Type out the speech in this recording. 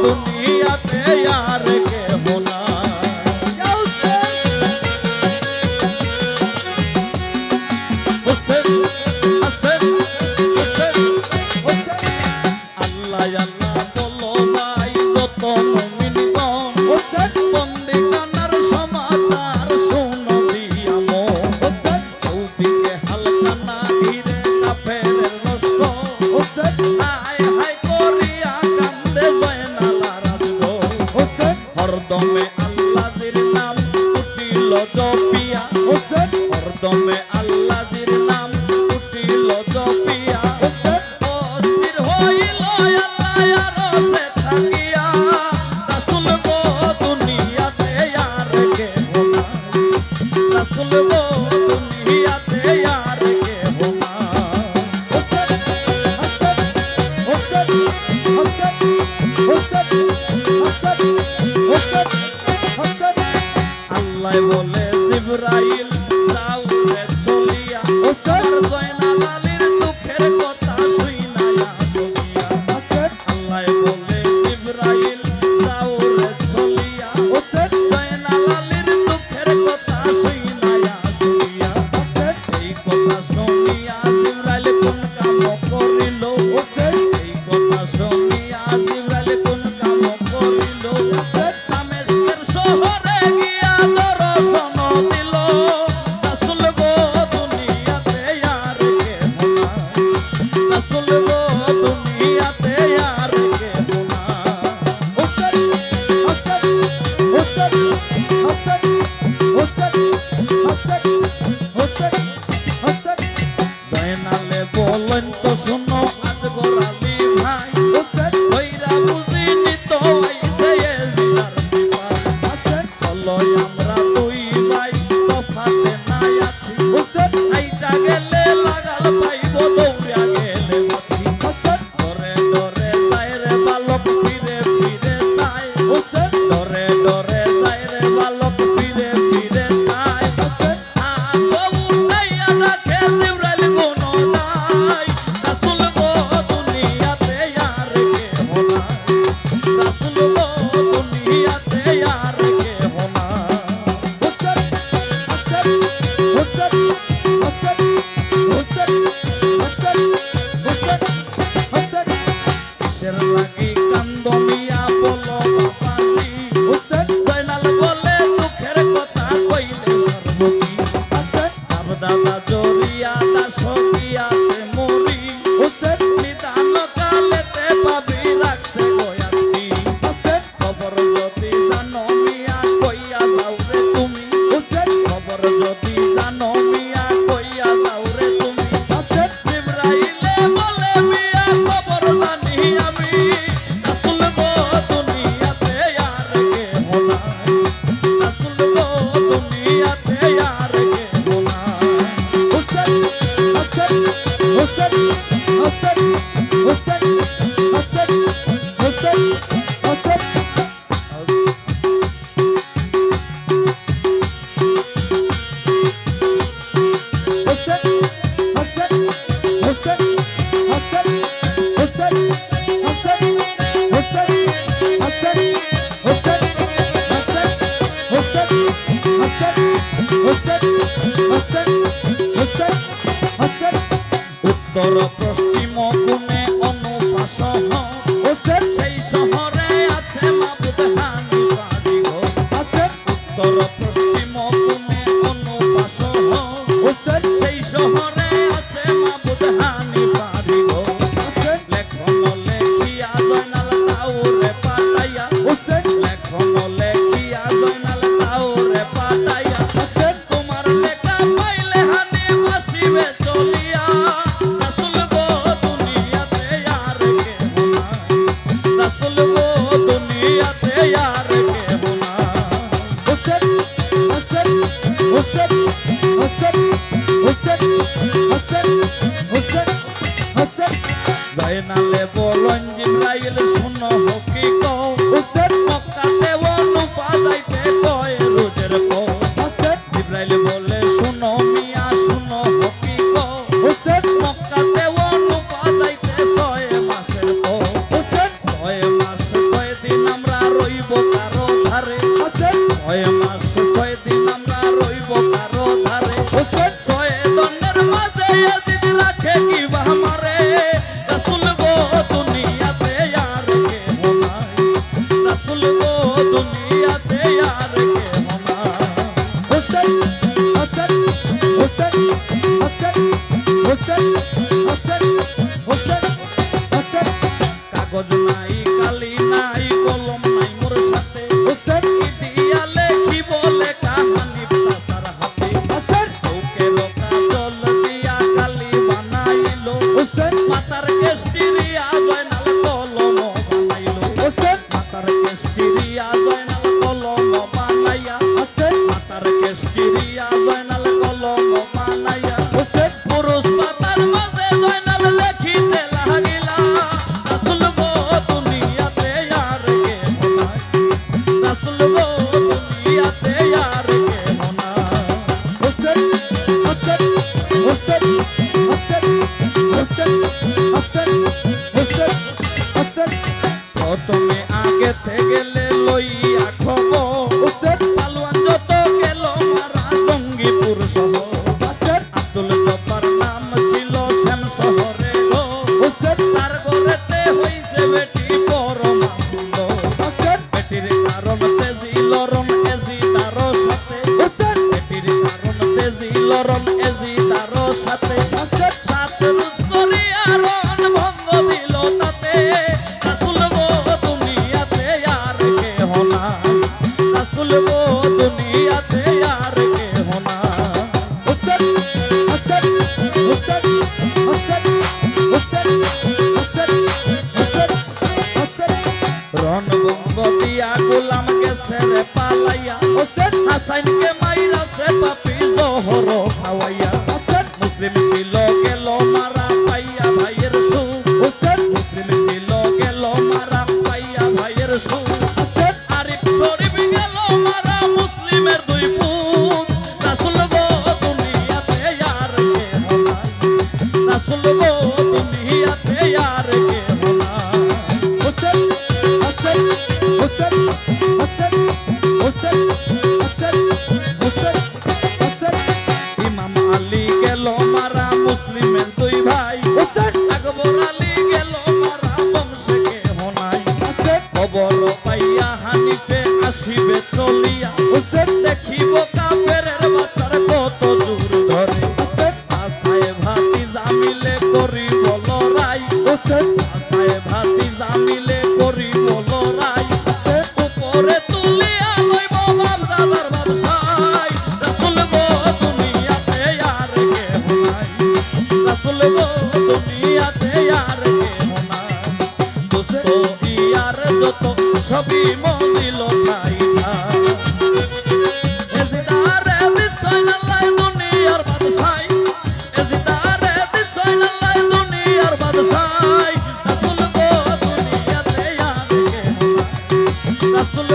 দুনিয়াতে আর কেহ না। আল্লাহ আল্লাহ বলো ভাই যত মুমিনগণ, বন্দি কানার সমাচার শোনো দিয়া মন। চৌদিকে হালকানা ঘিরে কাফেরের লস্কর, হায় হায় করিয়া কান্দে জয়নালা রাজগো। হরদমে আল্লাহর নাম উঠিল জপিয়া, হরদমে আল্লাহর নাম উঠিল জপিয়া। অস্থির হইল আল্লাহ আরশে থাকিয়া, রাসূল গো দুনিয়াতে আর কেহ না। রাসূল গো দুনিয়াতে আর কেহ না। আল্লাহ বলে জিবরাইল যাও রে চলিয়া, আর জয়নাল আলীর দুঃখের কথা শুনাইয়া শুনিয়া। আল্লাহ বলে জিবরাইল যাও রে চলিয়া, জয়নাল আলীর দুঃখের কথা শুনাইয়া শুনিয়া। এই কথা শুনিয়া জিবরাইল কোন কাম করিল, এই কথা শুনিয়া জিবরাইল কোন কাম করিল। দামেস্কের শহরে গিয়া দর্শন দিল, রাসূল গো দুনিয়াতে আর কেহ না। রাসূল গো দুনিয়াতে আর কেহ না। জয়নালে বলেন তো শোনো আজগর আলী ভাই, কইরা বুঝিনি তো আইছে এজিদার সিপাই। চলো আমরা দুই ভাই তফাতে নাই আছি, আইটা গেলে লাগাল পাইব দৌড়িয়া গেলে বাঁচি। ডরে ডরে যায় রে বালক ফিরে ফিরে যায়, ডরে ডরে যায় রে বালক ফিরে ফিরে যায়। আগো উঠাইয়া রাখে জিবরাইল কোনো নাই, রাসূল গো দুনিয়াতে আর কেহ না। রাসূল গো দুনিয়াতে আর কেহ না। কিসের লাগি কান্দো মিয়া বলো বাবাজি, জয়নাল বলে দুঃখের কথা কইলে সর্বকি। তার দাদা জরিয়া দাস গিয়াছে মরি, নিদান কালেতে পাবি রাখছে গয়াতি। খবর যদি জানো মিয়া কইয়া যাও রে তুমি, খবর যদি জানো মিয়া কইয়া যাও রে তুমি। জিবরাইলে বলে মিয়া খবর জানি আমি, রাসূল গো দুনিয়াতে আর কেহ না। রাসূল গো দুনিয়াতে আর কেহ না। উত্তর পশ্চিম কোণে অনুপা শহর, সেই শহরে আছে মাবুদ হানিফা দিগর। উত্তর পশ্চিম কোণে অনুপা শহর, সেই শহরে আছে মাবুদ হানিফা দিগর। লেখন লেখিয়া জয়নাল তাওরে পাঠাইয়া, লেখন লেখিয়া জয়নাল তাওরে পাঠাইয়া। তোমার লেখা পাইলে হানিফ আসিবে চলিয়া, রাসূল গো দুনিয়াতে আর কেহ না। রাসূল গো দুনিয়াতে আর কেহ না। জয়নালে বলেন জিবরাইল শুনো হকি কও, মক্কাতে অনুপা যাইতে কয় রোজের পথ। জিবরাইল বলে শুনো মিয়া শুনো হকি কও, মক্কাতে অনুপা যাইতে 6 মাসের পথ। 6 মাস 6 তুমি আগেতে গেলে লইয়া খবর পালোয়ান যত গেল মারা জঙ্গিপুর শহর আব্দুল জব্বার নাম ছিল শ্যাম শহরে গো তার ঘরেতে হইছে বেটি পরমা সুন্দর বেটির কারণ তেজি লরণ এজি তারও সাথে বেটির কারণ তেজি লরণ এজি তারও সাথে সাত রুজ করিয়া রণ ভঙ্গ দিল তাতে রাসূল গো দুনিয়াতে আর কেহ নাই রাসূল গো দুনিয়াতে আর কেহ নাই রণভঙ্গ দিয়া গোলাম গেছে রে পালাইয়া হাসাইনকে মাইরা সে পাপি জহর খাওয়াইয়া মুসলিম ছিল গেল মারা পাইয়া ভাইয়ের সু মুসলিম ছিল গেল মারা পাইয়া ভাইয়ের সু আরিফ শরীফ গেল মারা মুসলিমের দুই পুত রাসূল গো দুনিয়াতে আর কেহ নাই রাসূল গো দুনিয়াতে আর কেহ নাই ইমাম আলী গেল মারা মুসলিমের দুই ভাই আকবর আলী গেল মারা বংশে কেহ নাই খবর পাইয়া হানিফে আসিবে চলিয়া দেখিব কাফেরের বাচ্চার কত জোর ধরে চাচায়ে ভাতিজা মিলে করিব লড়াই চাচায়ে ভাতিজা মিলে করিব লড়াই উপরে তুলিয়া লইব বাপ দাদার বাদশাই রাসূল গো দুনিয়াতে আর কেহ নাই রাসূল গো দুনিয়াতে আর কেহ নাই দোস্ত ইয়ার যত সবই মজিল খাইছা এজিদারে দিছাইন আল্লাহ দুনিয়ার বাদশাই এজিদারে দিছাইন আল্লাহ দুনিয়ার বাদশাই রাসূল গো দুনিয়াতে আর কেহ নাই রাসূল